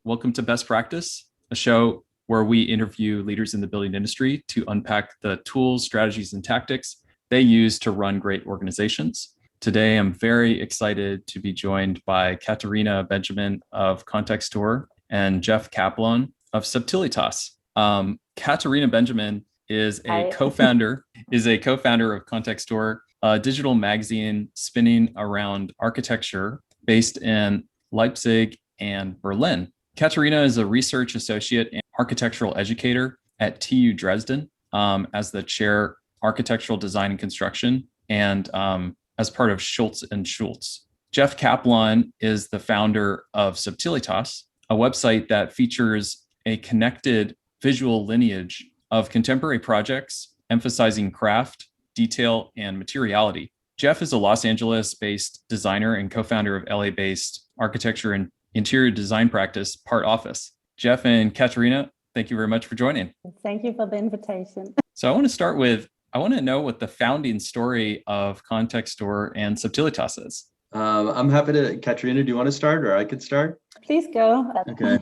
Welcome to Best Practice, a show where we interview leaders in the building industry to unpack the tools, strategies, and tactics they use to run great organizations. Today, I'm very excited to be joined by Katharina Benjamin of Kontextur and Jeff Kaplon of Subtilitas. Katharina Benjamin is a co-founder of Kontextur, a digital magazine spinning around architecture based in Leipzig and Berlin. Katharina is a research associate and architectural educator at TU Dresden as the chair architectural design and construction, and as part of Schultz and Schultz. Jeff Kaplon is the founder of Subtilitas, a website that features a connected visual lineage of contemporary projects, emphasizing craft, detail, and materiality. Jeff is a Los Angeles-based designer and co-founder of LA-based architecture and interior design practice, Part Office. Jeff and Katharina, thank you very much for joining. Thank you for the invitation. So I want to know what the founding story of Kontextur and Subtilitas is. I'm happy to, Katharina, do you want to start or I could start? Please go. Okay.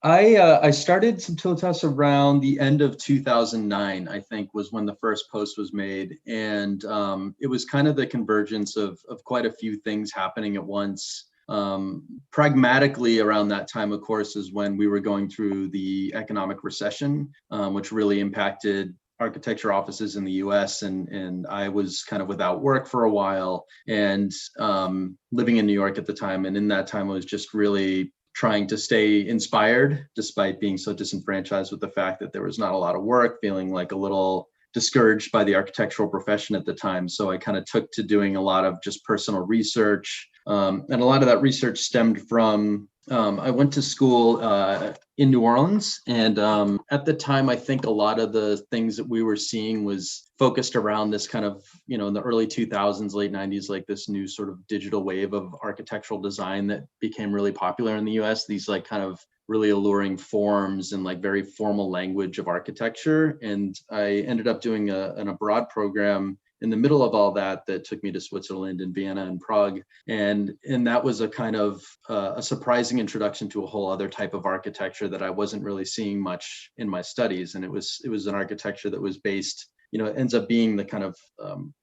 I started Subtilitas around the end of 2009, I think was when the first post was made. And it was kind of the convergence of quite a few things happening at once. Pragmatically around that time, of course, is when we were going through the economic recession, which really impacted architecture offices in the US, and I was kind of without work for a while and living in New York at the time. And in that time, I was just really trying to stay inspired despite being so disenfranchised with the fact that there was not a lot of work, feeling like a little discouraged by the architectural profession at the time. So I kind of took to doing a lot of just personal research. And a lot of that research stemmed from, I went to school in New Orleans. And at the time, I think a lot of the things that we were seeing was focused around this kind of, in the early 2000s, late 90s, like this new sort of digital wave of architectural design that became really popular in the US. These like kind of really alluring forms and like very formal language of architecture. And I ended up doing an abroad program in the middle of all that took me to Switzerland and Vienna and Prague. And that was a kind of a surprising introduction to a whole other type of architecture that I wasn't really seeing much in my studies. And it was an architecture that was based, it ends up being the kind of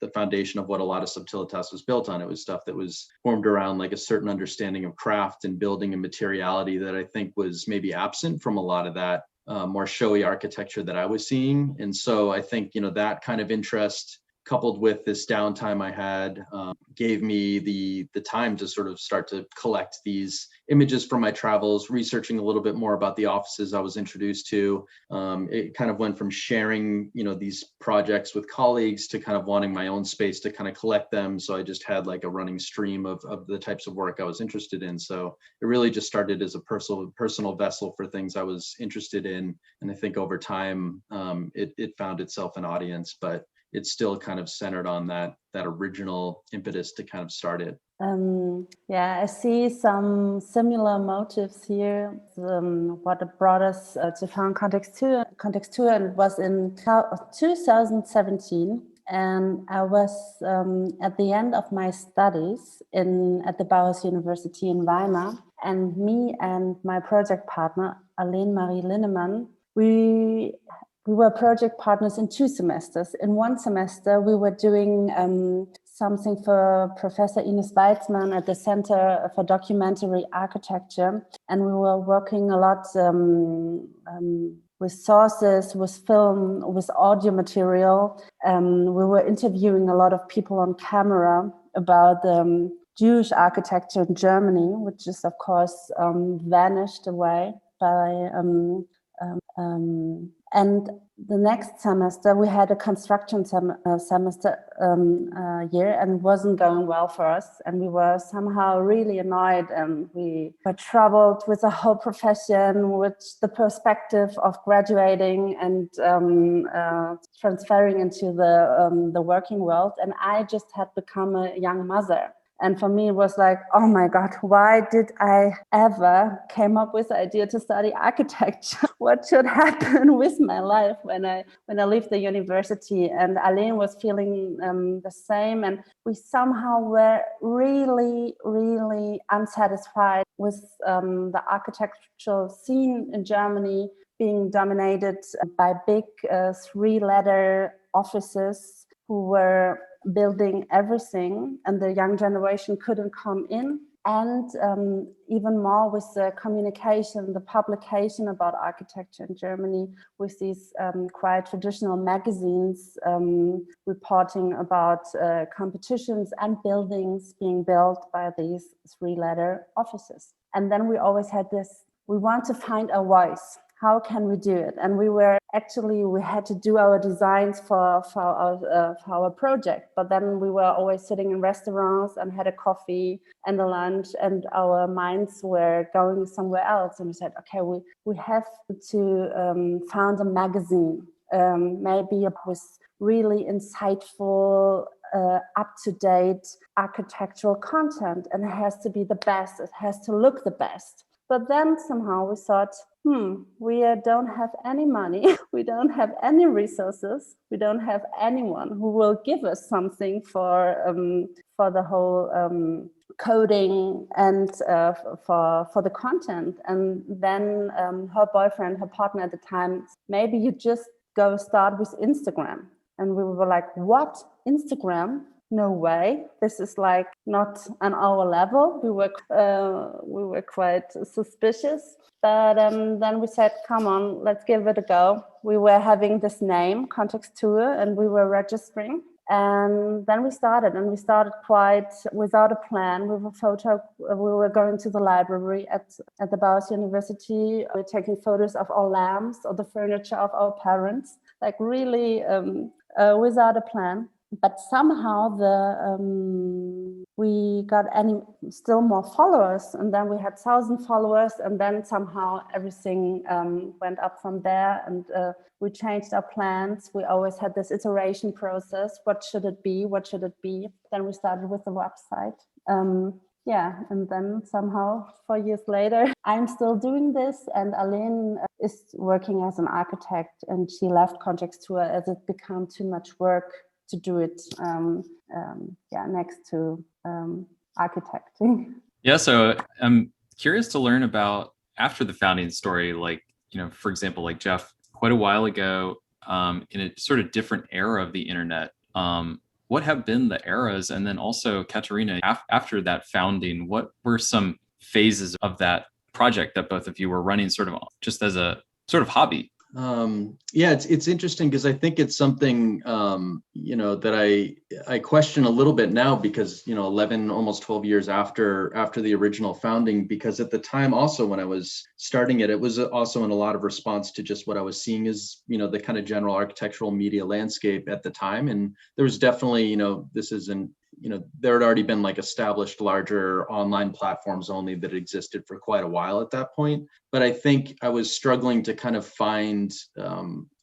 the foundation of what a lot of Subtilitas was built on. It was stuff that was formed around like a certain understanding of craft and building and materiality that I think was maybe absent from a lot of that more showy architecture that I was seeing. And so I think, that kind of interest coupled with this downtime I had gave me the time to sort of start to collect these images from my travels, researching a little bit more about the offices I was introduced to. It kind of went from sharing, these projects with colleagues to kind of wanting my own space to kind of collect them. So I just had like a running stream of the types of work I was interested in. So it really just started as a personal vessel for things I was interested in. And I think over time, it found itself an audience, but it's still kind of centered on that original impetus to kind of start it. I see some similar motives here. What brought us to found Kontextur, and it was in 2017. And I was at the end of my studies at the Bauhaus University in Weimar. And me and my project partner, Alain Marie Linnemann, we were project partners in 2 semesters. In one semester, we were doing something for Professor Ines Weizmann at the Center for Documentary Architecture. And we were working a lot with sources, with film, with audio material. We were interviewing a lot of people on camera about Jewish architecture in Germany, which is, of course, vanished away by... And the next semester, we had a construction semester year, and it wasn't going well for us. And we were somehow really annoyed, and we were troubled with the whole profession, with the perspective of graduating and transferring into the working world. And I just had become a young mother. And for me, it was like, oh my God, why did I ever came up with the idea to study architecture? What should happen with my life when I leave the university? And Alain was feeling the same. And we somehow were really, really unsatisfied with the architectural scene in Germany being dominated by big three-letter offices who were building everything, and the young generation couldn't come in. And even more with the communication, the publication about architecture in Germany, with these quite traditional magazines reporting about competitions and buildings being built by these three-letter offices. And then we always had this, we want to find a voice. How can we do it? And we had to do our designs for our project, but then we were always sitting in restaurants and had a coffee and a lunch, and our minds were going somewhere else. And we said, okay, we have to found a magazine, maybe with really insightful, up-to-date architectural content, and it has to be the best. It has to look the best. But then somehow we thought, we don't have any money, we don't have any resources, we don't have anyone who will give us something for the whole coding and for the content. And then her boyfriend, her partner at the time, maybe you just go start with Instagram. And we were like, what? Instagram? No way. This is like not on our level. We were quite suspicious. But then we said, come on, let's give it a go. We were having this name, Kontextur, and we were registering. And then we started quite without a plan. We were going to the library at the Bauhaus University. We were taking photos of our lamps or the furniture of our parents, like really without a plan. But somehow we got still more followers, and then we had 1,000 followers, and then somehow everything went up from there, and we changed our plans. We always had this iteration process. What should it be? What should it be? Then we started with the website. And then somehow 4 years later, I'm still doing this, and Alain is working as an architect, and she left Kontextur as it became too much work to do it next to architecting. Yeah, so I'm curious to learn about after the founding story, like, for example, like Jeff, quite a while ago, in a sort of different era of the internet, what have been the eras? And then also Katharina, after that founding, what were some phases of that project that both of you were running sort of just as a sort of hobby? It's interesting because I think it's something that I question a little bit now, because 11, almost 12 years after the original founding, because at the time also when I was starting it was also in a lot of response to just what I was seeing as the kind of general architectural media landscape at the time. And there was definitely this isn't there had already been like established larger online platforms only that existed for quite a while at that point. But I think I was struggling to kind of find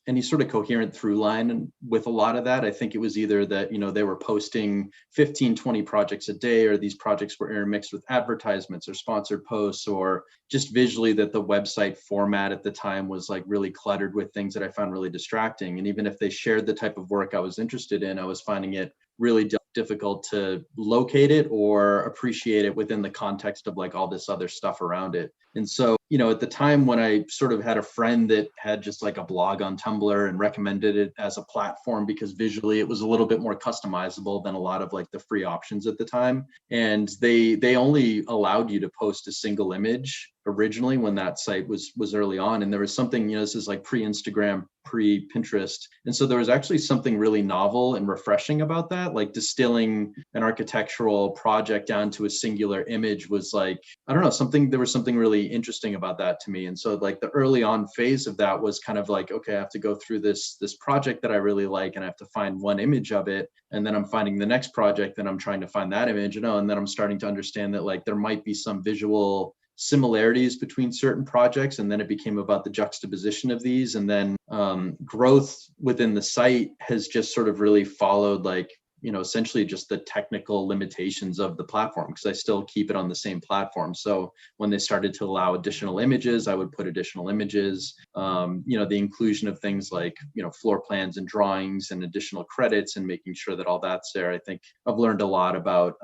any sort of coherent through line with a lot of that. I think it was either that, they were posting 15, 20 projects a day, or these projects were intermixed with advertisements or sponsored posts, or just visually that the website format at the time was like really cluttered with things that I found really distracting. And even if they shared the type of work I was interested in, I was finding it really difficult to locate it or appreciate it within the context of like all this other stuff around it. And so, at the time when I sort of had a friend that had just like a blog on Tumblr and recommended it as a platform because visually it was a little bit more customizable than a lot of like the free options at the time. And they only allowed you to post a single image originally when that site was early on. And there was something, this is like pre-Instagram, pre-Pinterest. And so there was actually something really novel and refreshing about that. Like distilling an architectural project down to a singular image was like, I don't know, there was something really interesting about that to me. And so like the early on phase of that was kind of like, okay, I have to go through this project that I really like, and I have to find one image of it. And then I'm finding the next project and I'm trying to find that image, and then I'm starting to understand that like there might be some visual similarities between certain projects. And then it became about the juxtaposition of these. And then growth within the site has just sort of really followed like essentially just the technical limitations of the platform, because I still keep it on the same platform. So when they started to allow additional images, I would put additional images. The inclusion of things like, floor plans and drawings and additional credits, and making sure that all that's there. I think I've learned a lot about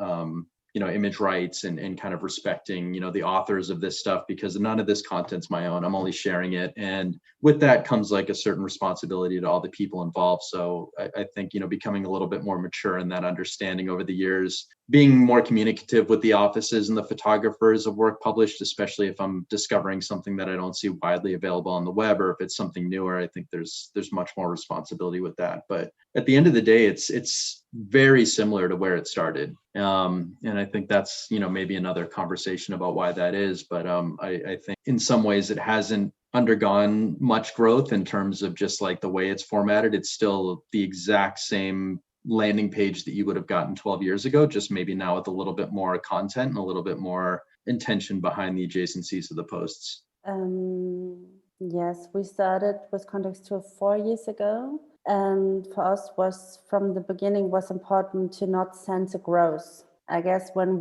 image rights and kind of respecting, the authors of this stuff, because none of this content's my own. I'm only sharing it. And with that comes like a certain responsibility to all the people involved. So I think, becoming a little bit more mature in that understanding over the years, being more communicative with the offices and the photographers of work published, especially if I'm discovering something that I don't see widely available on the web, or if it's something newer. I think there's much more responsibility with that. But at the end of the day, it's very similar to where it started. And I think that's, maybe another conversation about why that is. But I think in some ways it hasn't undergone much growth in terms of just like the way it's formatted. It's still the exact same landing page that you would have gotten 12 years ago, just maybe now with a little bit more content and a little bit more intention behind the adjacencies of the posts. Yes, we started with Kontextur 4 years ago. And for us was from the beginning was important to not censor growth. I guess when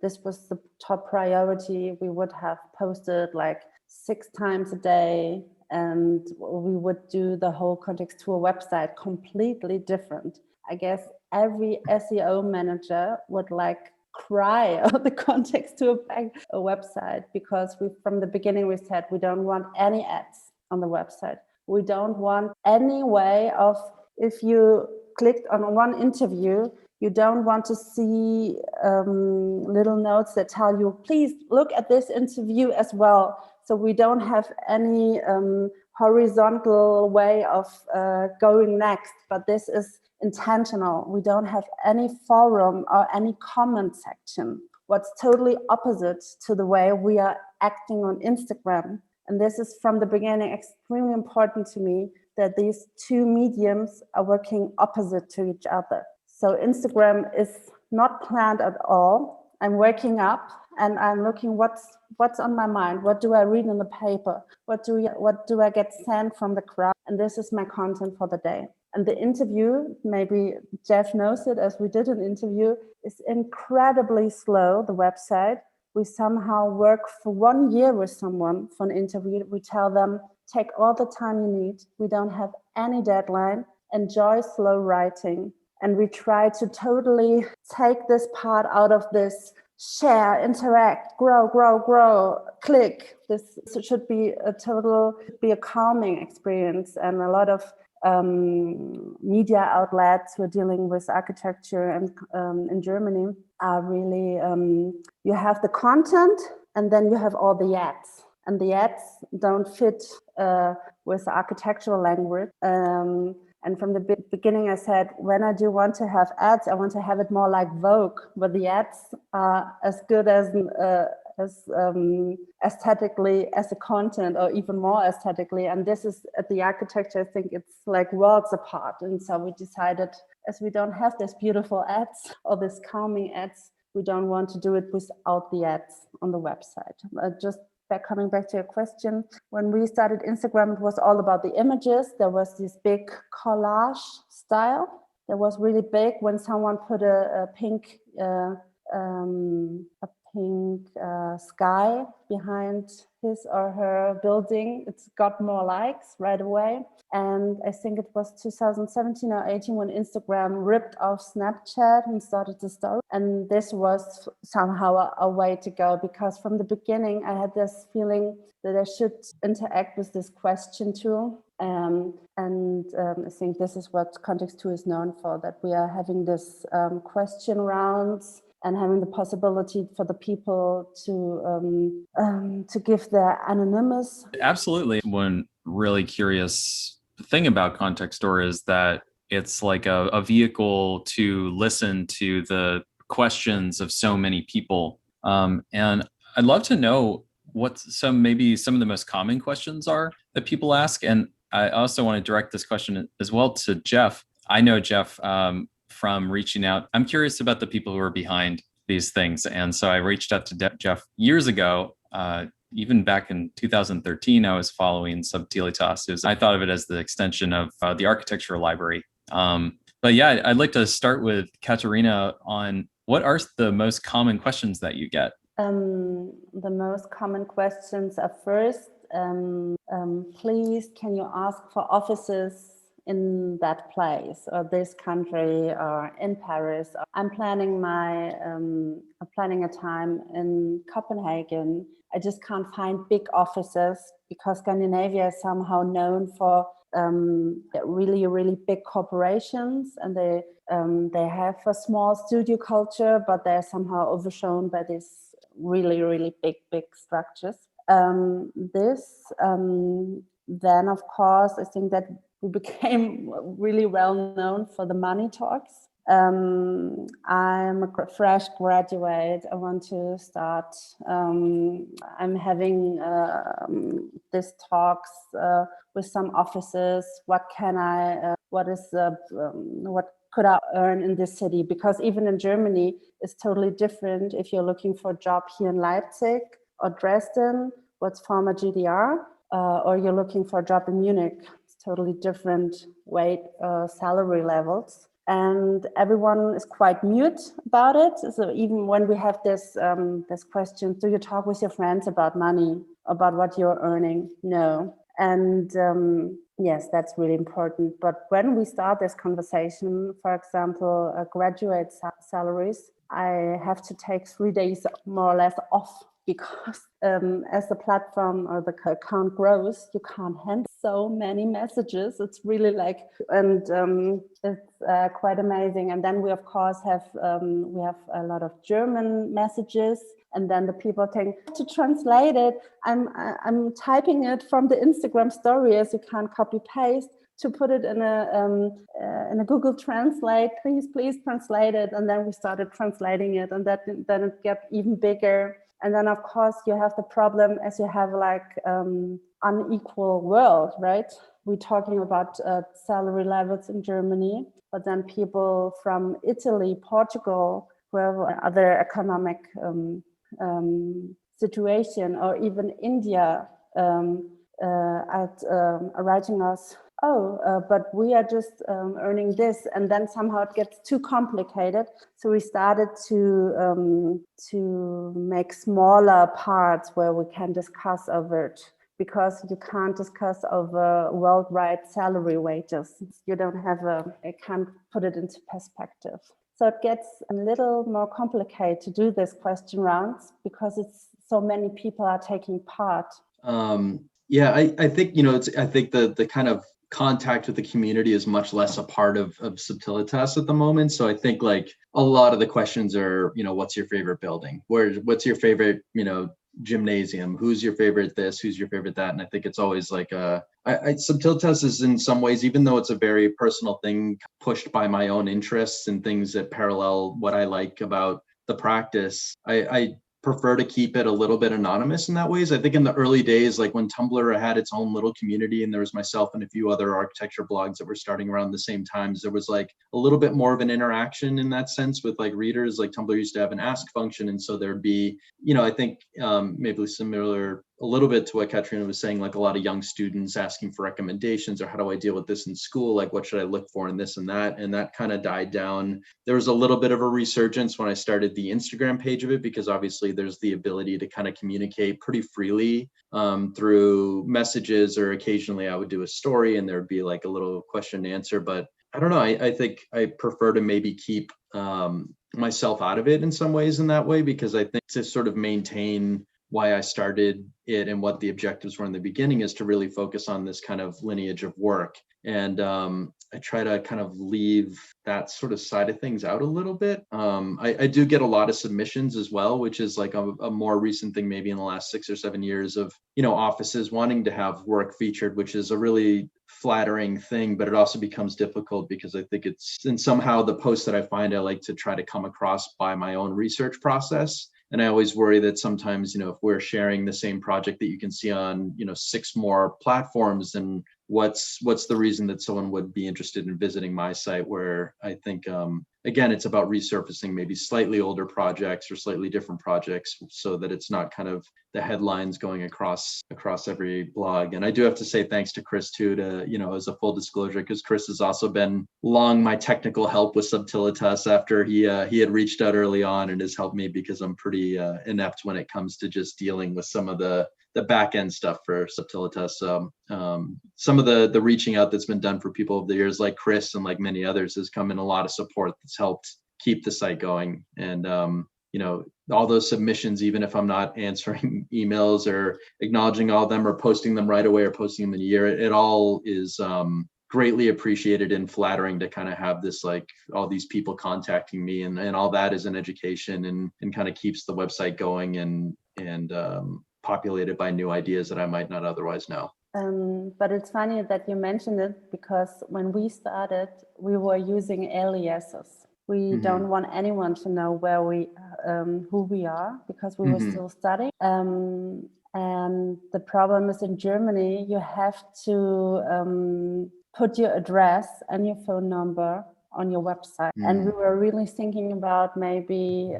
this was the top priority, we would have posted like 6 times a day, and we would do the whole Kontextur website completely different. I guess every SEO manager would like cry on the Kontextur website, because from the beginning we said we don't want any ads on the website. We don't want any way of, if you clicked on one interview, you don't want to see little notes that tell you, please look at this interview as well. So we don't have any horizontal way of going next, but this is intentional. We don't have any forum or any comment section. What's totally opposite to the way we are acting on Instagram. And this is from the beginning extremely important to me, that these two mediums are working opposite to each other. So Instagram is not planned at all. I'm waking up and I'm looking what's on my mind. What do I read in the paper? What do I get sent from the crowd? And this is my content for the day. And the interview, maybe Jeff knows it, as we did an interview, is incredibly slow, the website. We somehow work for 1 year with someone for an interview. We tell them, take all the time you need. We don't have any deadline. Enjoy slow writing. And we try to totally take this part out of this share, interact, grow, click. This should be a calming experience. And a lot of media outlets who are dealing with architecture and in Germany are really, you have the content and then you have all the ads. And the ads don't fit with the architectural language. And from the beginning, I said, when I do want to have ads, I want to have it more like Vogue, where the ads are as good as aesthetically as the content, or even more aesthetically. And this is at the architecture, I think it's like worlds apart. And so we decided, as we don't have this beautiful ads or this calming ads, we don't want to do it without the ads on the website. Coming back to your question, when we started Instagram, it was all about the images. There was this big collage style that was really big when someone put a pink sky behind his or her building. It's got more likes right away. And I think it was 2017 or 18 when Instagram ripped off Snapchat and started the story. And this was somehow a way to go, because from the beginning, I had this feeling that I should interact with this question tool. I think this is what Kontextur is known for, that we are having this question rounds and having the possibility for the people to give their anonymous. Absolutely. One really curious thing about Kontextur is that it's like a vehicle to listen to the questions of so many people. And I'd love to know what maybe some of the most common questions are that people ask. And I also want to direct this question as well to Jeff. I know Jeff from reaching out. I'm curious about the people who are behind these things. And so I reached out to Jeff years ago. Even back in 2013, I was following Subtilitas. I thought of it as the extension of the architecture library. But yeah, I'd like to start with Katharina on what are the most common questions that you get? The most common questions are first, please, can you ask for offices in that place or this country or in Paris? I'm planning planning a time in Copenhagen. I just can't find big offices because Scandinavia is somehow known for really, really big corporations, and they have a small studio culture, but they're somehow overshown by these really, really big structures. Then, of course, I think that we became really well known for the money talks. I'm a fresh graduate. I want to start. I'm having these talks with some offices. What can I? What could I earn in this city? Because even in Germany, it's totally different if you're looking for a job here in Leipzig or Dresden, what's former GDR, or you're looking for a job in Munich. It's totally different salary levels. And everyone is quite mute about it. So even when we have this question, do you talk with your friends about money, about what you're earning? No. And yes, that's really important. But when we start this conversation, for example, graduate salaries, I have to take 3 days more or less off because as the platform or the account grows, you can't handle so many messages. It's really and it's quite amazing. And then we, of course, have a lot of German messages. And then the people think to translate it, I'm typing it from the Instagram story, as you can't copy paste, to put it in a Google Translate. Please translate it. And then we started translating it, and then it got even bigger. And then, of course, you have the problem as you have unequal world, right? We're talking about salary levels in Germany, but then people from Italy, Portugal, who have other economic situation, or even India writing us, but we are just earning this, and then somehow it gets too complicated. So we started to make smaller parts where we can discuss over it, because you can't discuss over worldwide salary wages. You don't have I can't put it into perspective. So it gets a little more complicated to do this question rounds because it's so many people are taking part. Yeah, I think, I think the kind of contact with the community is much less a part of Subtilitas at the moment. So I think like a lot of the questions are, what's your favorite building? What's your favorite, gymnasium? Who's your favorite this? Who's your favorite that? And I think it's always like Subtilitas is in some ways, even though it's a very personal thing, pushed by my own interests and things that parallel what I like about the practice. I prefer to keep it a little bit anonymous in that ways. I think in the early days, like when Tumblr had its own little community and there was myself and a few other architecture blogs that were starting around the same times, there was like a little bit more of an interaction in that sense with like readers. Like Tumblr used to have an ask function. And so there'd be, I think maybe similar a little bit to what Katharina was saying, like a lot of young students asking for recommendations, or how do I deal with this in school? Like, what should I look for in this and that? And that kind of died down. There was a little bit of a resurgence when I started the Instagram page of it, because obviously there's the ability to kind of communicate pretty freely through messages, or occasionally I would do a story and there'd be like a little question and answer. But I don't know, I think I prefer to maybe keep myself out of it in some ways in that way, because I think to sort of maintain why I started it and what the objectives were in the beginning is to really focus on this kind of lineage of work. And I try to kind of leave that sort of side of things out a little bit. I do get a lot of submissions as well, which is like a more recent thing, maybe in the last 6 or 7 years, of, offices wanting to have work featured, which is a really flattering thing, but it also becomes difficult because I think and somehow the posts that I find, I like to try to come across by my own research process. And I always worry that sometimes, if we're sharing the same project that you can see on, 6 more platforms, then what's the reason that someone would be interested in visiting my site, where I think again, it's about resurfacing maybe slightly older projects or slightly different projects so that it's not kind of the headlines going across every blog. And I do have to say thanks to Chris too, to, as a full disclosure, because Chris has also been long my technical help with Subtilitas after he had reached out early on and has helped me, because I'm pretty inept when it comes to just dealing with some of the back end stuff for Subtilitas. So some of the reaching out that's been done for people over the years, like Chris and like many others, has come in a lot of support that's helped keep the site going. And all those submissions, even if I'm not answering emails or acknowledging all of them or posting them right away or posting them in a year, it all is greatly appreciated and flattering to kind of have this, like, all these people contacting me, and all that is an education and kind of keeps the website going and populated by new ideas that I might not otherwise know. But it's funny that you mentioned it, because when we started, we were using aliases. We don't want anyone to know where who we are, because we were still studying. And the problem is, in Germany, you have to put your address and your phone number on your website. And we were really thinking about maybe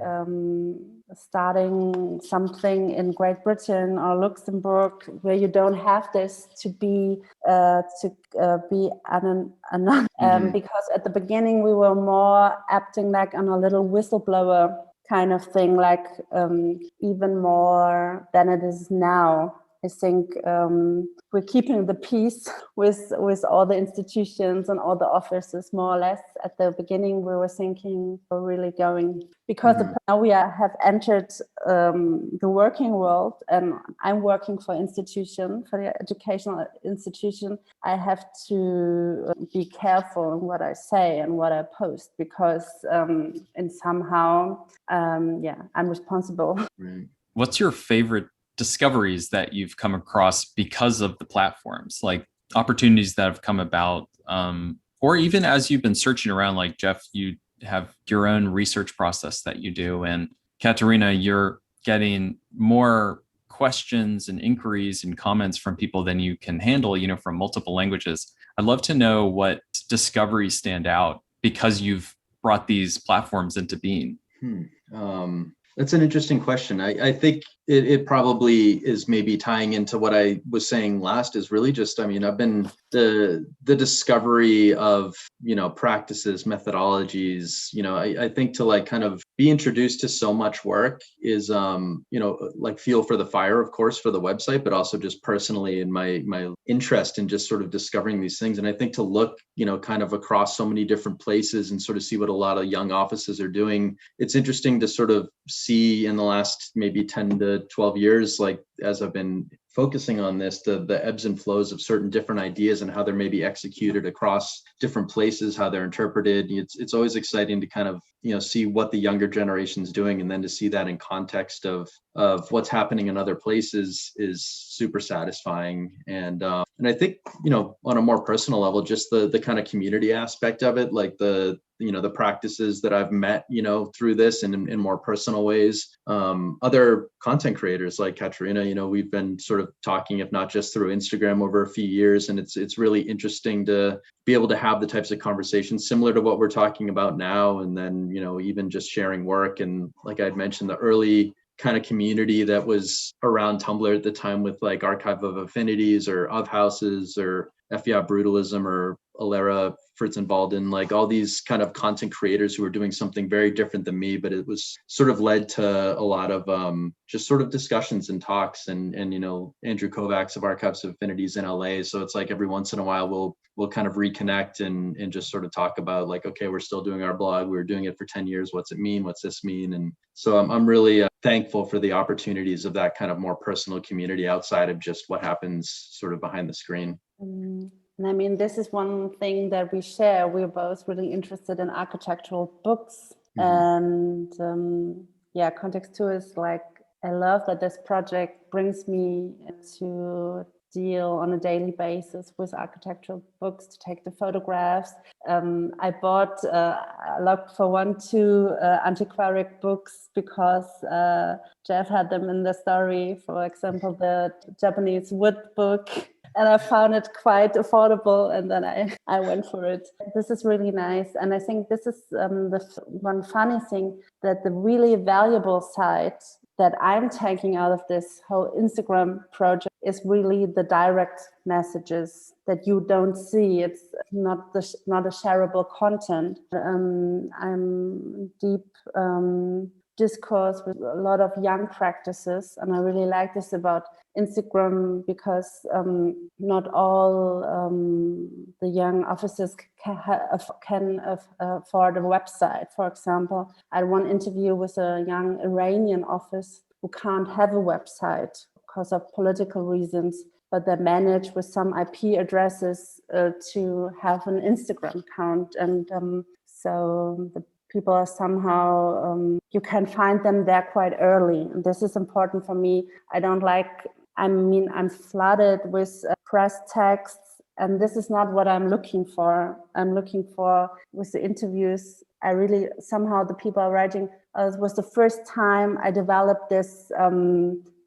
starting something in Great Britain or Luxembourg, where you don't have this to be anonymous. Because at the beginning we were more acting like on a little whistleblower kind of thing, like even more than it is now. I think we're keeping the peace with all the institutions and all the offices, more or less. At the beginning, we were thinking we're really going, because now we have entered the working world, and I'm working for the educational institution. I have to be careful in what I say and what I post, because and somehow, I'm responsible. Right. What's your favorite discoveries that you've come across because of the platforms, like opportunities that have come about, or even as you've been searching around, like Jeff, you have your own research process that you do, and Katharina, you're getting more questions and inquiries and comments from people than you can handle, from multiple languages. I'd love to know what discoveries stand out because you've brought these platforms into being. That's an interesting question. I think it probably is maybe tying into what I was saying last, is really just, I've been the discovery of, practices, methodologies, I think to like kind of be introduced to so much work is, like fuel for the fire, of course, for the website, but also just personally in my interest in just sort of discovering these things. And I think to look, kind of across so many different places and sort of see what a lot of young offices are doing, it's interesting to sort of see in the last maybe 10 to 12 years, like as I've been focusing on this, the ebbs and flows of certain different ideas and how they're maybe executed across different places, how they're interpreted. It's always exciting to kind of, see what the younger generation's doing, and then to see that in context of what's happening in other places is super satisfying. And I think, on a more personal level, just the kind of community aspect of it, like the practices that I've met, through this and in more personal ways. Other content creators like Katharina, we've been sort of talking, if not just through Instagram, over a few years. And it's really interesting to be able to have the types of conversations similar to what we're talking about now. And then, even just sharing work. And like I'd mentioned, the early kind of community that was around Tumblr at the time with like Archive of Affinities or Of Houses or FEA Brutalism or Alera Fritz and Walden, like all these kind of content creators who were doing something very different than me, but it was sort of led to a lot of just sort of discussions and talks. And Andrew Kovacs of Archives of Affinities in LA. So it's like every once in a while we'll kind of reconnect and just sort of talk about like, okay, we're still doing our blog. We were doing it for 10 years. What's it mean? What's this mean? And so I'm really thankful for the opportunities of that kind of more personal community outside of just what happens sort of behind the screen. And I mean, this is one thing that we share. We're both really interested in architectural books. And Kontextur is like, I love that this project brings me to deal on a daily basis with architectural books, to take the photographs. I bought, I looked for 2 antiquaric books because Jeff had them in the story. For example, the Japanese wood book. and I found it quite affordable, and then I went for it. This is really nice, and I think this is one funny thing, that the really valuable side that I'm taking out of this whole Instagram project is really the direct messages that you don't see. It's not a shareable content. I'm deep discourse with a lot of young practices, and I really like this about Instagram, because not all the young officers can afford a website. For example, I had one interview with a young Iranian officer who can't have a website because of political reasons, but they manage with some IP addresses to have an Instagram account. And so the people are somehow, you can find them there quite early. And this is important for me. I'm flooded with press texts, and this is not what I'm looking for. I'm looking for, with the interviews, I really, somehow the people are writing, it was the first time I developed this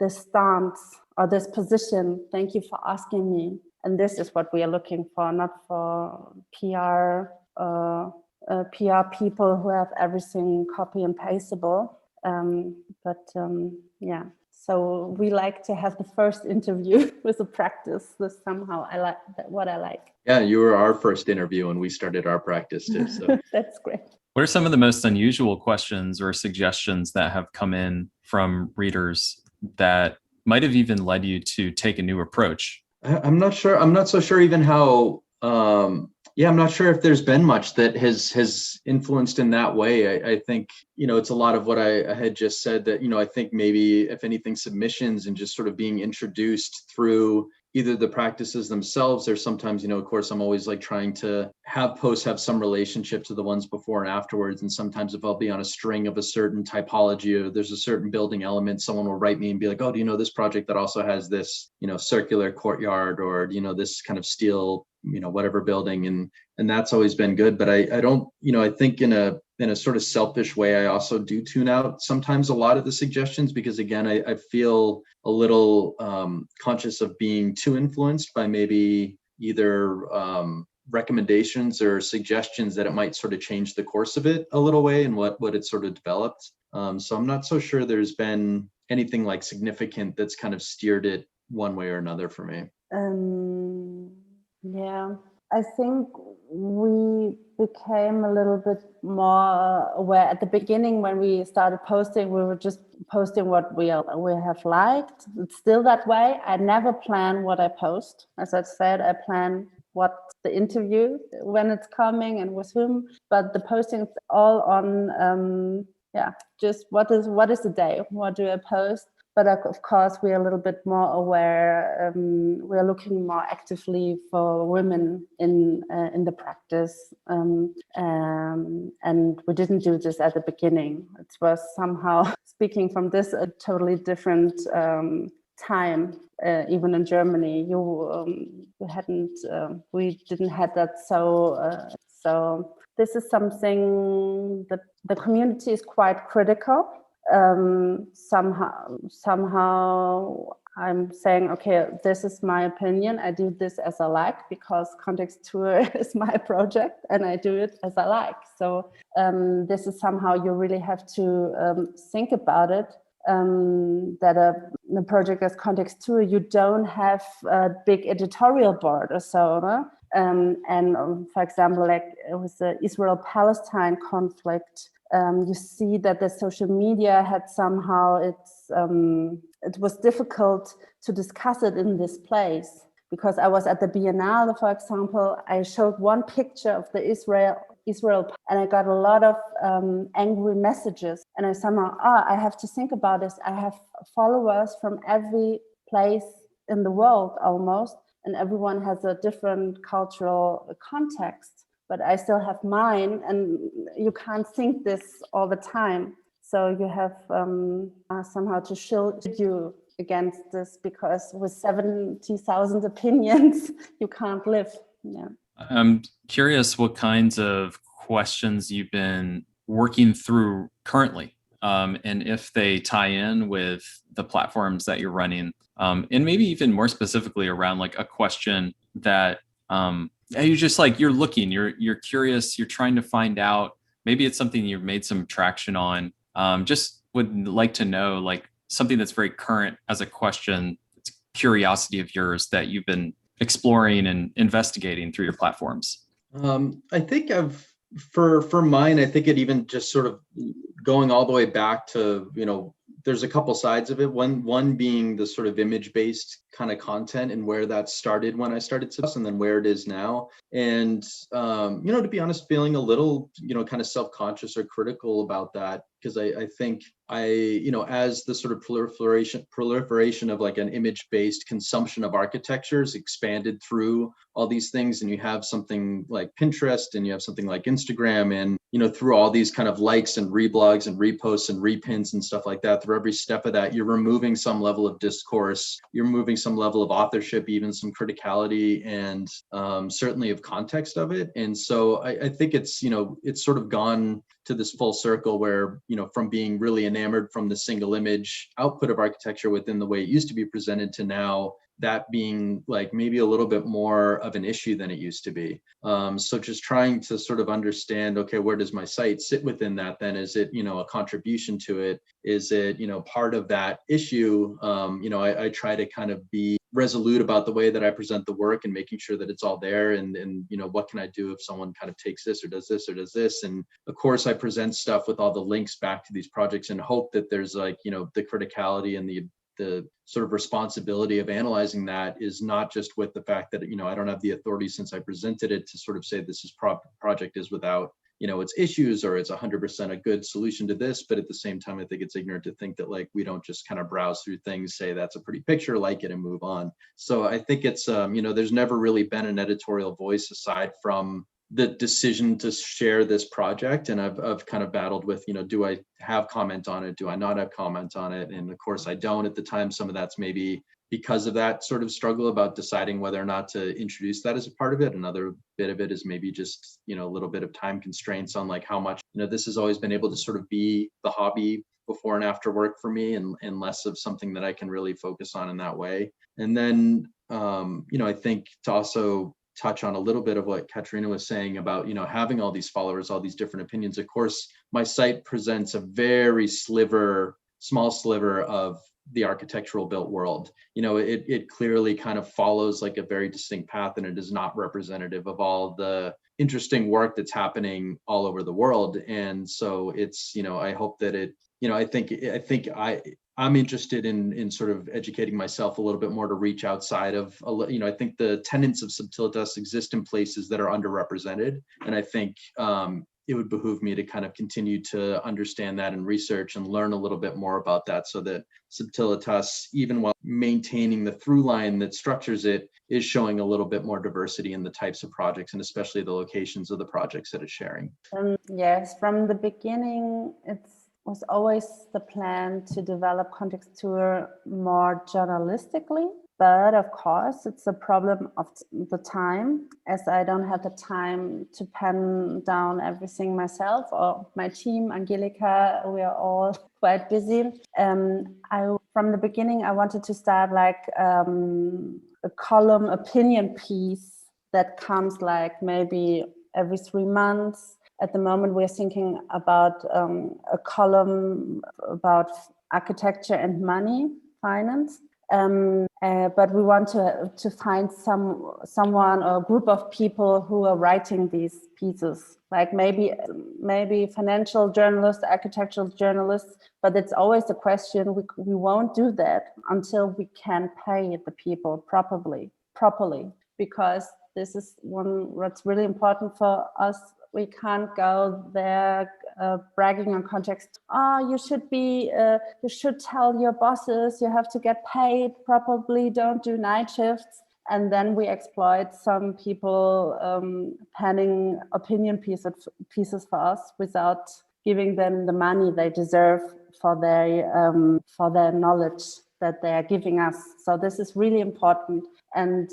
stance or this position. Thank you for asking me. And this is what we are looking for, not for PR people who have everything copy and pasteable. Yeah. So we like to have the first interview with a practice. This somehow I like what I like. Yeah, you were our first interview when we started our practice too. So that's great. What are some of the most unusual questions or suggestions that have come in from readers that might have even led you to take a new approach? I'm not sure. I'm not so sure even how. I'm not sure if there's been much that has influenced in that way. I think, it's a lot of what I had just said, that, I think maybe if anything, submissions and just sort of being introduced through either the practices themselves, or sometimes, of course, I'm always like trying to have posts have some relationship to the ones before and afterwards. And sometimes if I'll be on a string of a certain typology, or there's a certain building element, someone will write me and be like, oh, do you know this project that also has this, circular courtyard, or, this kind of steel, whatever building. And that's always been good. But I don't, I think in a sort of selfish way, I also do tune out sometimes a lot of the suggestions, because again, I feel a little conscious of being too influenced by maybe either recommendations or suggestions that it might sort of change the course of it a little way, and what it sort of developed. So I'm not so sure there's been anything like significant that's kind of steered it one way or another for me. Yeah, I think we became a little bit more aware at the beginning. When we started posting, we were just posting what we have liked. It's still that way. I never plan what I post. As I said, I plan what the interview, when it's coming and with whom, but the posting is all on just what is the day, what do I post. But of course, we are a little bit more aware. We are looking more actively for women in the practice, and we didn't do this at the beginning. It was somehow, speaking from this, a totally different time. Even in Germany, we didn't have that. So this is something that the community is quite critical. Somehow I'm saying, okay, this is my opinion. I do this as I like, because Kontextur is my project and I do it as I like. So this is somehow you really have to think about it. That a project as Kontextur, you don't have a big editorial board or so. No? For example, like with the Israel-Palestine conflict, you see that the social media had somehow, it was difficult to discuss it in this place, because I was at the Biennale, for example. I showed one picture of the Israel, and I got a lot of angry messages. And I somehow, I have to think about this. I have followers from every place in the world almost, and everyone has a different cultural context. But I still have mine, and you can't think this all the time. So you have somehow to shield you against this, because with 70,000 opinions, you can't live. Yeah. I'm curious what kinds of questions you've been working through currently, and if they tie in with the platforms that you're running. and maybe even more specifically around like a question that you just like, you're looking, you're curious, you're trying to find out, maybe it's something you've made some traction on. Just would like to know like something that's very current as a question, it's curiosity of yours that you've been exploring and investigating through your platforms. I think for mine, I think it even just sort of going all the way back to, there's a couple sides of it. One being the sort of image-based kind of content and where that started when I started Subtilitas, and then where it is now. And, to be honest, feeling a little, kind of self-conscious or critical about that, because I think as the sort of proliferation of like an image-based consumption of architectures expanded through all these things, and you have something like Pinterest and you have something like Instagram, and through all these kind of likes and reblogs and reposts and repins and stuff like that, through every step of that, you're removing some level of discourse, you're removing some level of authorship, even some criticality, and certainly of context of it. And so I think it's sort of gone to this full circle where, from being really enamored from the single image output of architecture within the way it used to be presented, to now that being like maybe a little bit more of an issue than it used to be. So just trying to sort of understand, okay, where does my site sit within that then? Is it, a contribution to it? Is it, part of that issue? I try to kind of be resolute about the way that I present the work and making sure that it's all there. And what can I do if someone kind of takes this or does this or does this? And of course, I present stuff with all the links back to these projects and hope that there's like, the criticality and the sort of responsibility of analyzing that is not just with the fact that, I don't have the authority since I presented it to sort of say this is project is without, its issues, or it's 100% a good solution to this. But at the same time, I think it's ignorant to think that like, we don't just kind of browse through things, say that's a pretty picture, like it, and move on. So I think it's, there's never really been an editorial voice aside from the decision to share this project. And I've kind of battled with, do I have comment on it? Do I not have comment on it? And of course I don't at the time. Some of that's maybe because of that sort of struggle about deciding whether or not to introduce that as a part of it. Another bit of it is maybe just, a little bit of time constraints on like how much, this has always been able to sort of be the hobby before and after work for me, and less of something that I can really focus on in that way. And then, I think to also touch on a little bit of what Katharina was saying about, having all these followers, all these different opinions. Of course, my site presents a very small sliver of the architectural built world. It clearly kind of follows like a very distinct path, and it is not representative of all the interesting work that's happening all over the world. And so it's, I hope that it, I think I'm interested in sort of educating myself a little bit more to reach outside of, I think the tenets of Subtilitas exist in places that are underrepresented. And I think it would behoove me to kind of continue to understand that and research and learn a little bit more about that, so that Subtilitas, even while maintaining the through line that structures it, is showing a little bit more diversity in the types of projects and especially the locations of the projects that it's sharing. Yes, from the beginning, it was always the plan to develop Kontextur more journalistically. But of course, it's a problem of the time, as I don't have the time to pen down everything myself, or my team, Angelika, we are all quite busy. From the beginning, I wanted to start like a column opinion piece that comes like maybe every 3 months. At the moment, we're thinking about a column about architecture and money, finance. But we want to find someone or a group of people who are writing these pieces, like maybe financial journalists, architectural journalists. But it's always a question. We won't do that until we can pay the people properly, because this is what's really important for us. We can't go there bragging on context. You should tell your bosses you have to get paid properly. Don't do night shifts. And then we exploit some people penning opinion pieces for us without giving them the money they deserve for their knowledge that they are giving us. So this is really important. And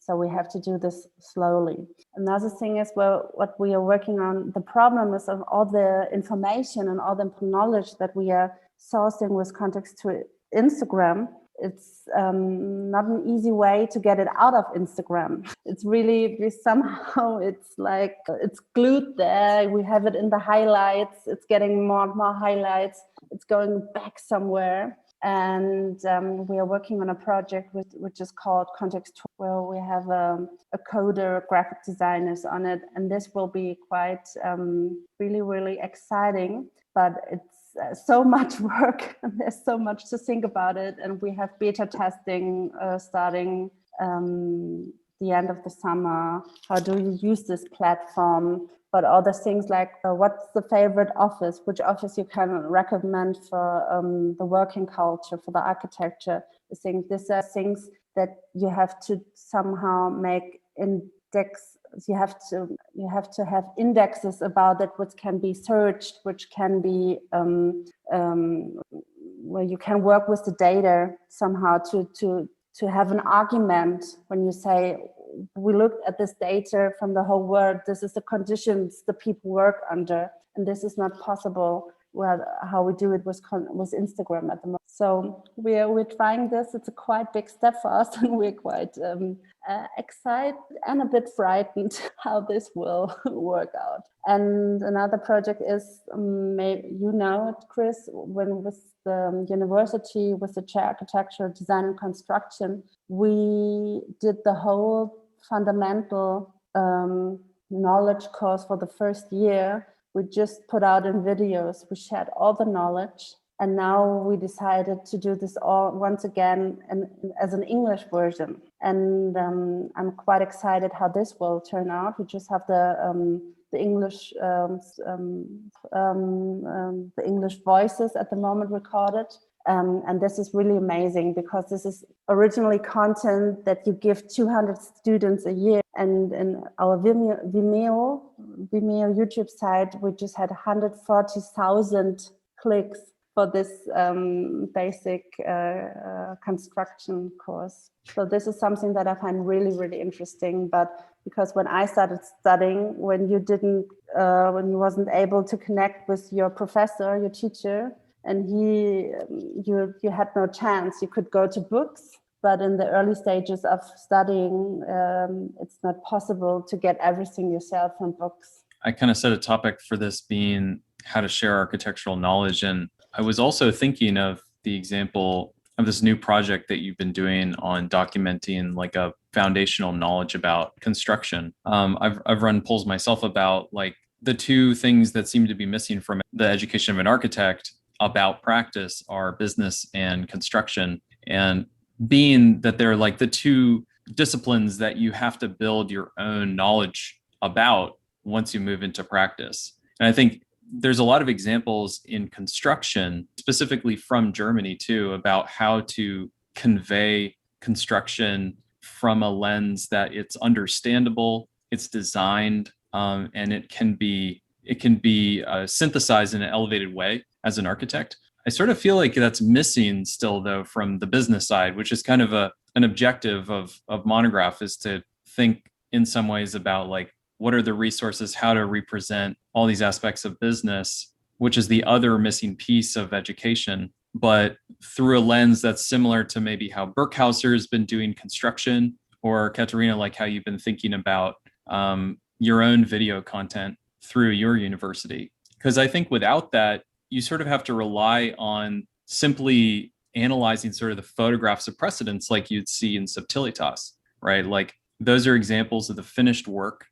so we have to do this slowly. Another thing is, what we are working on, the problem is of all the information and all the knowledge that we are sourcing with Kontextur Instagram it's not an easy way to get it out of Instagram. It's really somehow it's like it's glued there. We have it in the highlights. It's getting more and more highlights. It's going back somewhere. And we are working on a project which is called Kontextur, where we have a coder, graphic designers on it. And this will be quite really, really exciting. But it's so much work and there's so much to think about it. And we have beta testing starting the end of the summer. How do you use this platform? But other things like what's the favorite office, which office you can recommend for the working culture, for the architecture. I think these are things that you have to somehow make index. You have to have indexes about it, which can be searched, which can be where you can work with the data somehow to have an argument when you say, we looked at this data from the whole world. This is the conditions the people work under, and this is not possible. Well, how we do it with Instagram at the moment. So we're trying this. It's a quite big step for us, and we're quite excited and a bit frightened how this will work out. And another project is, maybe you know it, Chris, when with the university, with the chair architecture, design and construction, we did the whole fundamental knowledge course for the first year. We just put out in videos, we shared all the knowledge. And now we decided to do this all once again as an English version. And I'm quite excited how this will turn out. We just have the English the English voices at the moment recorded. And this is really amazing because this is originally content that you give 200 students a year. And in our Vimeo YouTube site, we just had 140,000 clicks for this basic construction course. So this is something that I find really, really interesting. But because when I started studying, when you wasn't able to connect with your professor, your teacher, and you had no chance. You could go to books, but in the early stages of studying, it's not possible to get everything yourself from books. I kind of set a topic for this being how to share architectural knowledge. And I was also thinking of the example of this new project that you've been doing on documenting like a foundational knowledge about construction. I've run polls myself about like the two things that seem to be missing from the education of an architect about practice are business and construction. And being that they're like the two disciplines that you have to build your own knowledge about once you move into practice. And I think there's a lot of examples in construction, specifically from Germany too, about how to convey construction from a lens that it's understandable, it's designed, and it can be synthesized in an elevated way as an architect. I sort of feel like that's missing still, though, from the business side, which is kind of an objective of Monograph, is to think in some ways about like, what are the resources, how to represent all these aspects of business, which is the other missing piece of education, but through a lens that's similar to maybe how Burkhauser has been doing construction, or Katharina, like how you've been thinking about your own video content through your university. Because I think without that, you sort of have to rely on simply analyzing sort of the photographs of precedents like you'd see in Subtilitas, right? Like those are examples of the finished work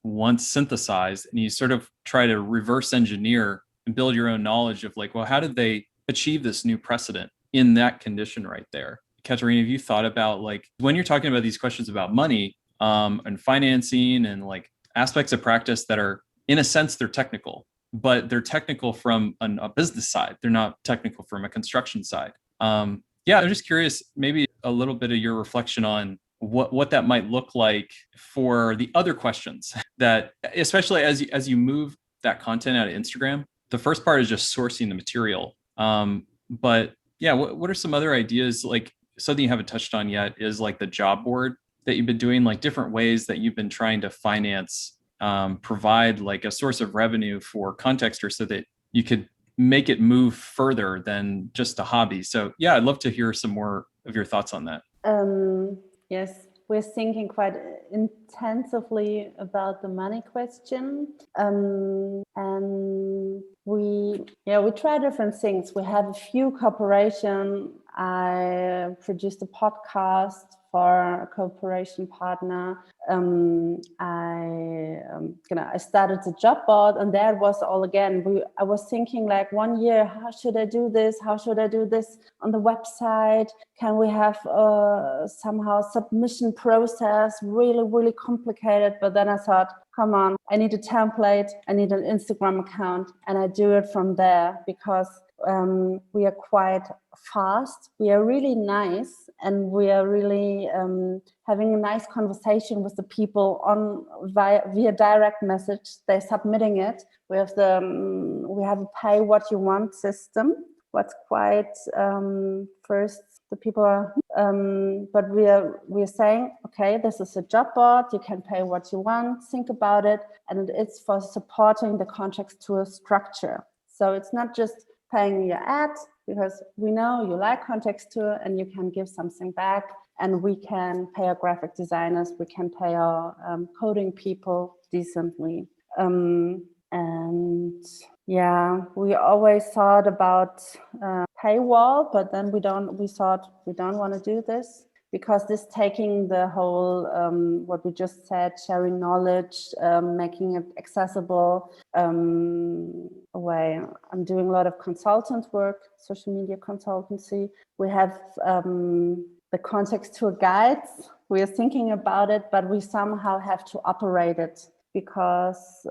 once synthesized, and you sort of try to reverse engineer and build your own knowledge of like, well, how did they achieve this new precedent in that condition right there? Katharina, have you thought about like, when you're talking about these questions about money and financing and like aspects of practice that are, in a sense, they're technical, but they're technical from a business side. They're not technical from a construction side. Yeah, I'm just curious, maybe a little bit of your reflection on what that might look like for the other questions that, especially as you move that content out of Instagram. The first part is just sourcing the material. But yeah, what are some other ideas? Like something you haven't touched on yet is like the job board that you've been doing, like different ways that you've been trying to finance, provide like a source of revenue for Kontextur so that you could make it move further than just a hobby. So yeah, I'd love to hear some more of your thoughts on that. Yes, we're thinking quite intensively about the money question. And we try different things. We have a few cooperation. I produced a podcast for a cooperation partner. I started a job board, and that was all again. I was thinking like 1 year, how should I do this? How should I do this on the website? Can we have somehow submission process really, really complicated? But then I thought, come on, I need a template, I need an Instagram account, and I do it from there because we are quite fast, we are really nice, and we are really having a nice conversation with the people via direct message. They're submitting it. We have a pay what you want system. What's quite first the people are, but we are saying, okay, this is a job board. You can pay what you want. Think about it, and it's for supporting the Kontextur structure. So it's not just paying your ad, because we know you like Kontextur and you can give something back, and we can pay our graphic designers, we can pay our coding people decently. And yeah, we always thought about paywall, but then we thought we don't want to do this, because this taking the whole, what we just said, sharing knowledge, making it accessible away. I'm doing a lot of consultant work, social media consultancy. We have the Kontextur guides. We are thinking about it, but we somehow have to operate it, because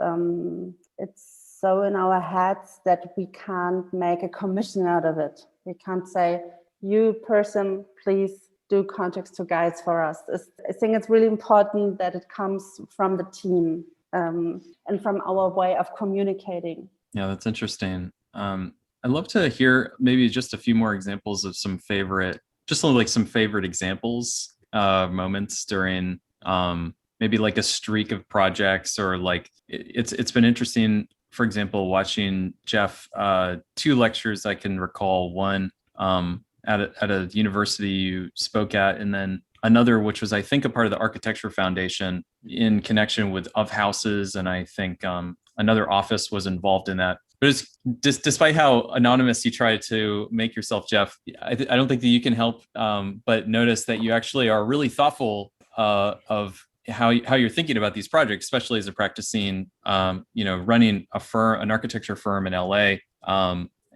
it's so in our heads that we can't make a commission out of it. We can't say, you person, please do Kontextur guides for us. I think it's really important that it comes from the team and from our way of communicating. Yeah, that's interesting. I'd love to hear maybe just a few more examples of some favorite examples, moments during maybe like a streak of projects, or like it's been interesting, for example, watching Jeff, 2 lectures I can recall, one at a university you spoke at, and then another which was, I think, a part of the Architecture Foundation in connection with Of Houses, and I think another office was involved in that. But it's despite how anonymous you try to make yourself, Jeff, I don't think that you can help but notice that you actually are really thoughtful of how you're thinking about these projects, especially as a practicing, running an architecture firm in LA,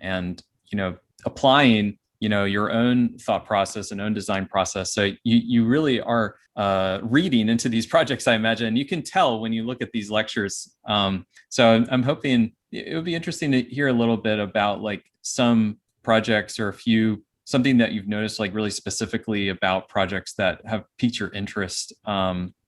and applying your own thought process and own design process. So you really are reading into these projects, I imagine. You can tell when you look at these lectures. So I'm hoping it would be interesting to hear a little bit about like some projects, or something that you've noticed like really specifically about projects that have piqued your interest.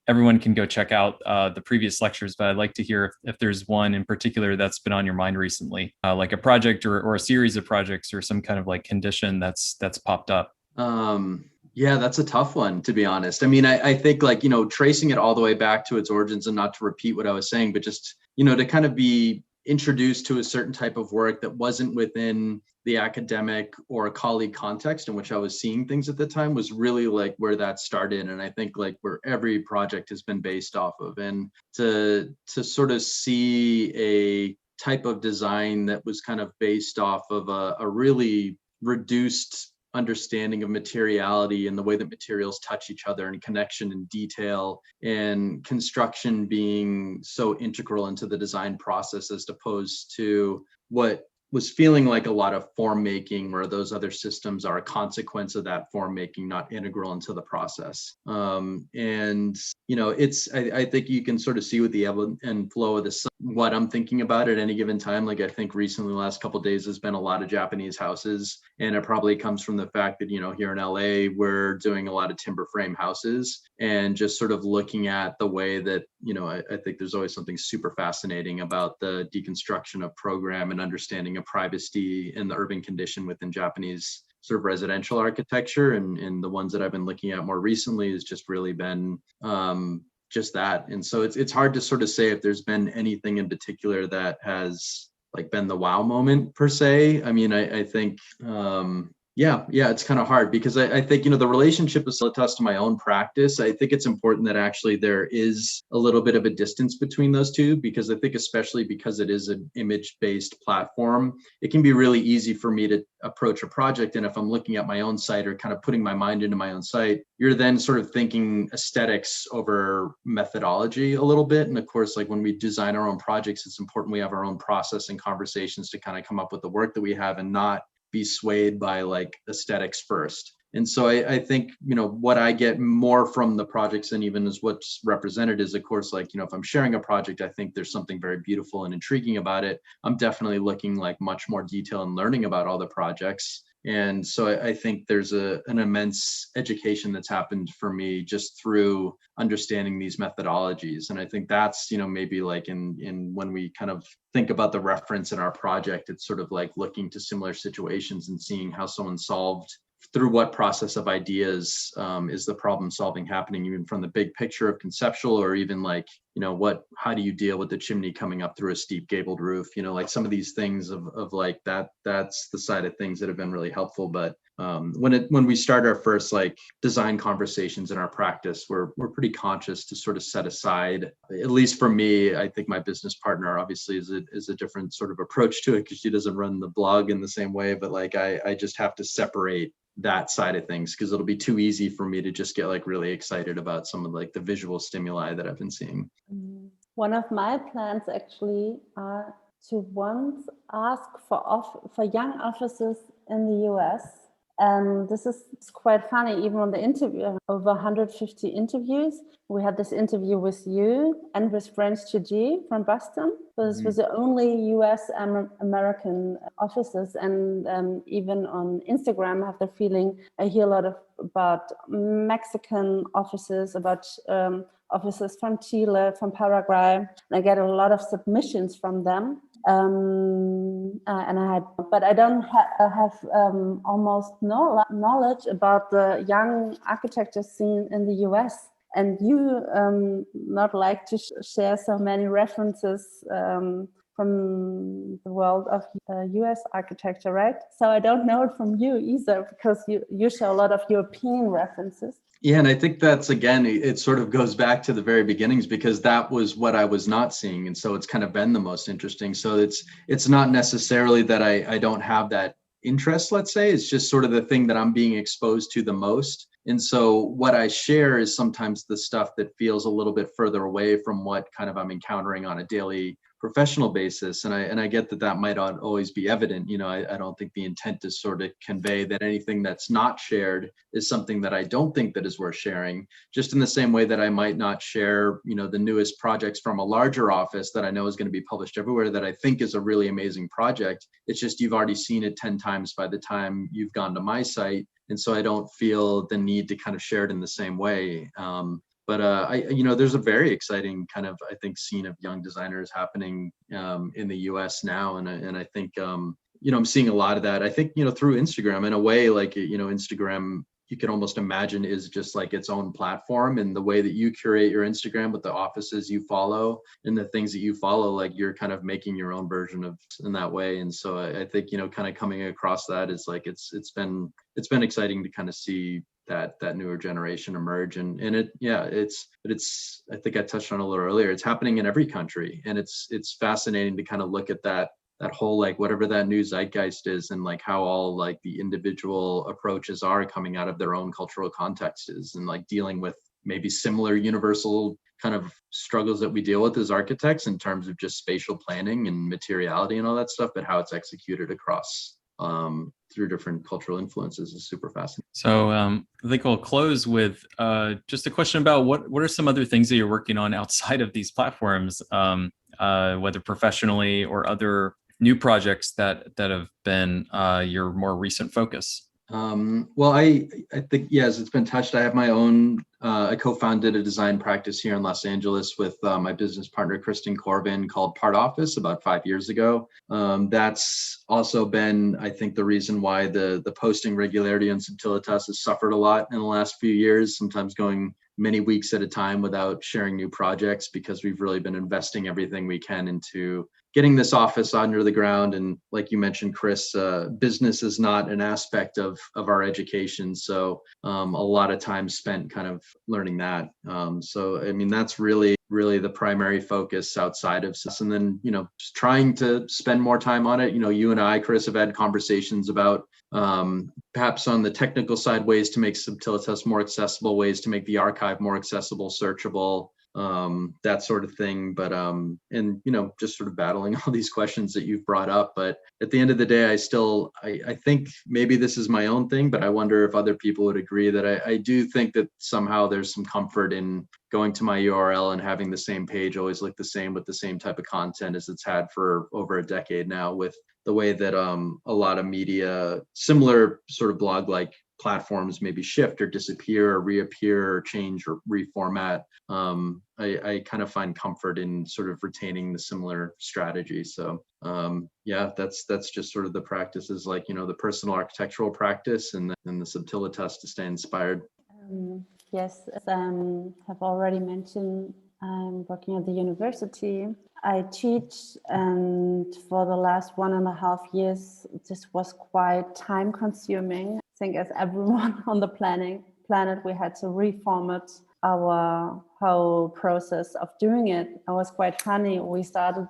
Everyone can go check out the previous lectures, but I'd like to hear if there's one in particular that's been on your mind recently, like a project or a series of projects, or some kind of like condition that's popped up. Yeah, that's a tough one, to be honest. I mean, I think like, tracing it all the way back to its origins, and not to repeat what I was saying, but just, to kind of be introduced to a certain type of work that wasn't within the academic or colleague context in which I was seeing things at the time, was really like where that started. And I think like where every project has been based off of, and to sort of see a type of design that was kind of based off of a really reduced understanding of materiality and the way that materials touch each other, and connection and detail and construction being so integral into the design process, as opposed to what was feeling like a lot of form making, where those other systems are a consequence of that form making, not integral into the process. And I think you can sort of see with the ebb and flow of this, what I'm thinking about at any given time. Like, I think recently, the last couple of days, has been a lot of Japanese houses, and it probably comes from the fact that here in LA we're doing a lot of timber frame houses, and just sort of looking at the way that I think there's always something super fascinating about the deconstruction of program and understanding of privacy and the urban condition within Japanese sort of residential architecture. And the ones that I've been looking at more recently has just really been just that. And so it's hard to sort of say if there's been anything in particular that has like been the wow moment per se. I mean, I think, yeah, it's kind of hard because I think, the relationship of Subtilitas to my own practice, I think it's important that actually there is a little bit of a distance between those two, because I think especially because it is an image-based platform, it can be really easy for me to approach a project. And if I'm looking at my own site or kind of putting my mind into my own site, you're then sort of thinking aesthetics over methodology a little bit. And of course, like when we design our own projects, it's important we have our own process and conversations to kind of come up with the work that we have and not be swayed by like aesthetics first. And so I think, what I get more from the projects and even as what's represented is, of course, like, if I'm sharing a project, I think there's something very beautiful and intriguing about it. I'm definitely looking like much more detail and learning about all the projects. And so I think there's an immense education that's happened for me just through understanding these methodologies. And I think that's, maybe like in when we kind of think about the reference in our project, it's sort of like looking to similar situations and seeing how someone solved through what process of ideas is the problem solving happening, even from the big picture of conceptual, or even like, how do you deal with the chimney coming up through a steep gabled roof? Like some of these things of like that's the side of things that have been really helpful. But when we start our first like design conversations in our practice, we're pretty conscious to sort of set aside, at least for me, I think my business partner obviously is a different sort of approach to it because she doesn't run the blog in the same way, but like I just have to separate that side of things because it'll be too easy for me to just get like really excited about some of like the visual stimuli that I've been seeing. One of my plans actually are to once ask for young officers in the US. And this is quite funny, even on the interview, over 150 interviews. We had this interview with you and with French Chiji from Boston. So this was the only US American officers. And even on Instagram, I have the feeling I hear a lot about Mexican officers, about officers from Chile, from Paraguay. I get a lot of submissions from them. But I don't have almost no knowledge about the young architecture scene in the US. And you not like to share so many references from the world of US architecture, right? So I don't know it from you either, because you show a lot of European references. Yeah, and I think that's, again, it sort of goes back to the very beginnings, because that was what I was not seeing. And so it's kind of been the most interesting. So it's not necessarily that I don't have that interest, let's say. It's just sort of the thing that I'm being exposed to the most. And so what I share is sometimes the stuff that feels a little bit further away from what kind of I'm encountering on a daily professional basis. And I get that might not always be evident. I don't think the intent is sort of convey that anything that's not shared is something that I don't think that is worth sharing, just in the same way that I might not share, the newest projects from a larger office that I know is going to be published everywhere that I think is a really amazing project. It's just you've already seen it 10 times by the time you've gone to my site. And so I don't feel the need to kind of share it in the same way. But there's a very exciting kind of, I think, scene of young designers happening in the U.S. now, and I think I'm seeing a lot of that. I think through Instagram, in a way, like Instagram, you can almost imagine is just like its own platform, and the way that you curate your Instagram with the offices you follow and the things that you follow, like you're kind of making your own version of in that way. And so I think kind of coming across that is like it's been exciting to kind of see that newer generation emerge, and it's I think I touched on it a little earlier. It's happening in every country, and it's fascinating to kind of look at that whole, like, whatever that new zeitgeist is, and like how all like the individual approaches are coming out of their own cultural contexts, and like dealing with maybe similar universal kind of struggles that we deal with as architects in terms of just spatial planning and materiality and all that stuff, but how it's executed across through different cultural influences is super fascinating. So I think we'll close with just a question about what are some other things that you're working on outside of these platforms, whether professionally or other new projects that have been your more recent focus? Well, I think, yes, it's been touched. I have my own, I co-founded a design practice here in Los Angeles with my business partner, Kristen Corbin, called Part Office about 5 years ago. That's also been, I think, the reason why the posting regularity on Subtilitas has suffered a lot in the last few years, sometimes going many weeks at a time without sharing new projects, because we've really been investing everything we can into getting this office under the ground. And like you mentioned, Chris, business is not an aspect of our education. So a lot of time spent kind of learning that. So, I mean, that's really the primary focus outside of this. And then, just trying to spend more time on it. You and I, Chris, have had conversations about perhaps on the technical side, ways to make Subtilitas more accessible, ways to make the archive more accessible, searchable, that sort of thing. But and just sort of battling all these questions that you've brought up. But at the end of the day, I think maybe this is my own thing, but I wonder if other people would agree that I do think that somehow there's some comfort in going to my URL and having the same page always look the same with the same type of content as it's had for over a decade now, with the way that a lot of media, similar sort of blog like platforms maybe shift or disappear or reappear or change or reformat. I kind of find comfort in sort of retaining the similar strategy. So yeah, that's just sort of the practices, like, the personal architectural practice and then the Subtilitas to stay inspired. Yes, as I have already mentioned, I'm working at the university. I teach, and for the last 1.5 years, this was quite time consuming. I think as everyone on the planet, we had to reformat our whole process of doing it. It was quite funny. We started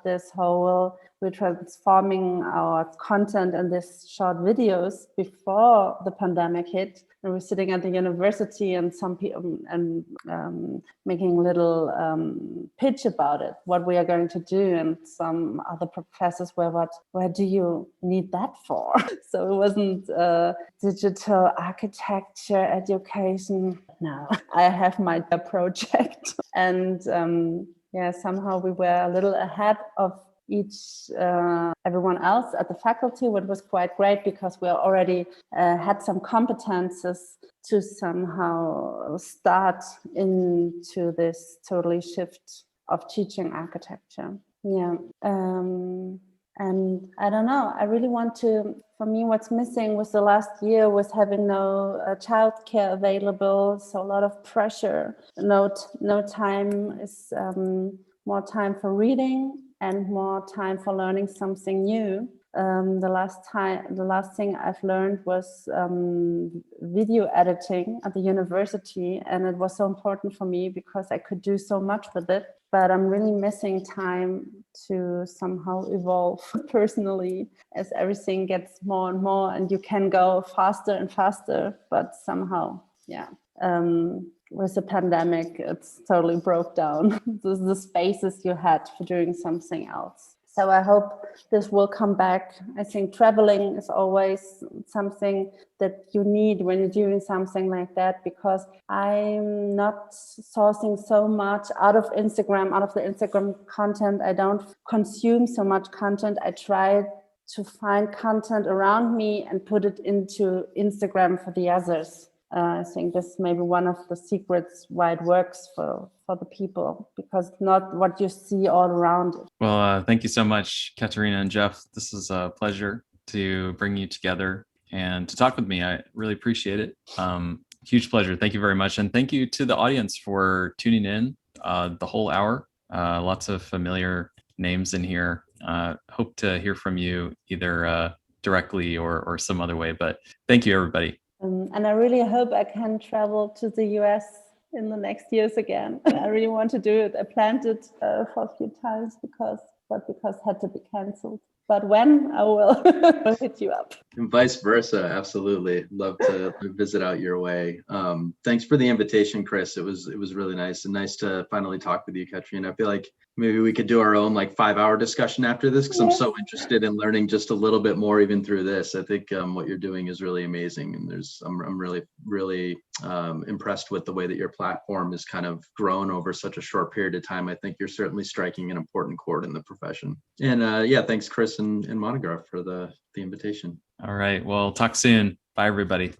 we're transforming our content in these short videos before the pandemic hit. And we're sitting at the university and some people making little pitch about it, what we are going to do. And some other professors were, where do you need that for? So it wasn't digital architecture education. No, I have my project. And somehow we were a little ahead of everyone else at the faculty, which was quite great because we already had some competences to somehow start into this totally shift of teaching architecture. Yeah. And I don't know, I really want to, for me, what's missing was the last year was having no childcare available. So a lot of pressure, no time is more time for reading and more time for learning something new. The last thing I've learned was video editing at the university, and it was so important for me because I could do so much with it. But I'm really missing time to somehow evolve personally as everything gets more and more, and you can go faster and faster. But somehow, with the pandemic, it's totally broke down the spaces you had for doing something else. So I hope this will come back. I think traveling is always something that you need when you're doing something like that, because I'm not sourcing so much out of the Instagram content. I don't consume so much content. I try to find content around me and put it into Instagram for the others. I think this may be one of the secrets why it works for the people, because it's not what you see all around it. Well, thank you so much, Katharina and Jeff. This is a pleasure to bring you together and to talk with me. I really appreciate it. Huge pleasure. Thank you very much. And thank you to the audience for tuning in the whole hour. Lots of familiar names in here. Hope to hear from you either directly or some other way. But thank you, everybody. And I really hope I can travel to the US in the next years again. I really want to do it. I planned it for a few times because it had to be cancelled. But when, I will hit you up. And vice versa, absolutely. Love to visit out your way. Thanks for the invitation, Chris. It was really nice, and nice to finally talk with you, Katharina. I feel like maybe we could do our own 5-hour discussion after this, because I'm so interested in learning just a little bit more even through this. I think what you're doing is really amazing, and I'm really impressed with the way that your platform has kind of grown over such a short period of time. I think you're certainly striking an important chord in the profession. And thanks, Chris and Monograph, for the invitation. All right. Well, talk soon. Bye, everybody.